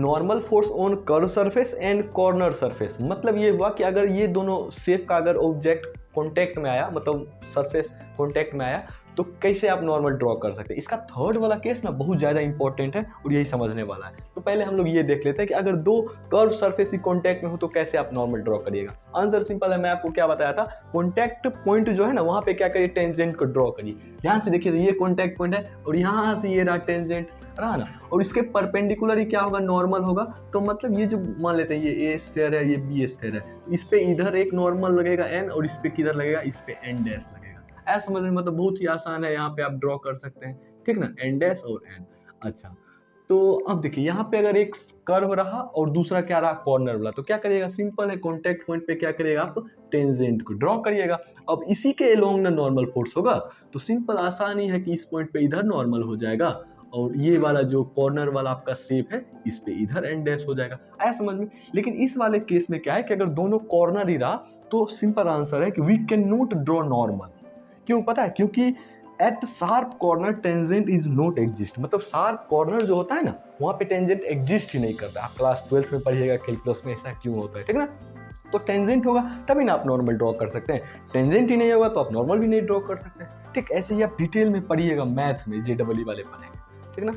Normal force on curve surface and corner surface, मतलब ये हुआ कि अगर ये दोनों शेप का अगर ऑब्जेक्ट कॉन्टैक्ट में आया, मतलब सरफेस कॉन्टैक्ट में आया, तो कैसे आप नॉर्मल ड्रॉ कर सकते हैं। इसका थर्ड वाला केस ना बहुत ज़्यादा इंपॉर्टेंट है और यही समझने वाला है। तो पहले हम लोग ये देख लेते हैं कि अगर दो कर्व सरफेस ही कॉन्टैक्ट में हो तो कैसे आप नॉर्मल ड्रॉ करिएगा। आंसर सिंपल है, मैं आपको क्या बताया था, कॉन्टैक्ट पॉइंट जो है ना वहाँ पे क्या करिए, टेंजेंट को ड्रॉ करिए। ध्यान से देखिए, ये कॉन्टैक्ट पॉइंट है और यहाँ से ये रहा टेंजेंट रहा ना, और इसके परपेंडिकुलर ही क्या होगा, नॉर्मल होगा। तो मतलब ये जो मान लेते हैं ये ए स्फीयर है, ये बी स्फीयर है, इस पे इधर एक नॉर्मल लगेगा एन और इस पे किधर लगेगा, इस पे एन डैश लगेगा। ऐसा समझ में, मतलब बहुत ही आसान है, यहाँ पे आप ड्रॉ कर सकते हैं, ठीक ना, एन डैश और एन। अच्छा, तो अब देखिए यहाँ पे अगर एक कर्व रहा और दूसरा क्या रहा, कॉर्नर वाला, तो क्या करिएगा, सिंपल है, कॉन्टैक्ट पॉइंट पे क्या करिएगा, आप टेंजेंट को ड्रॉ करिएगा। अब इसी के अलोंग ना नॉर्मल फोर्स होगा, तो सिंपल आसान ही है कि इस पॉइंट पे इधर नॉर्मल हो जाएगा और ये वाला जो कॉर्नर वाला आपका शेप है इस पे इधर एन डैश हो जाएगा। आया समझ में। लेकिन इस वाले केस में क्या है कि अगर दोनों कॉर्नर ही रहा तो सिंपल आंसर है कि we can not draw normal. क्यों पता है, क्योंकि at sharp corner tangent is not exist, मतलब शार्प कॉर्नर जो होता है ना वहाँ पे टेंजेंट एग्जिस्ट ही नहीं करता। आप क्लास 12th में पढ़िएगा कैलकुलस में ऐसा क्यों होता है, ठीक है ना। तो टेंजेंट होगा तभी ना आप नॉर्मल ड्रॉ कर सकते हैं, टेंजेंट ही नहीं होगा तो आप नॉर्मल भी नहीं ड्रॉ कर सकते हैं। ठीक, ऐसे ही आप डिटेल में पढ़िएगा मैथ में, JEE वाले पढ़ेंगे, ठीक ना।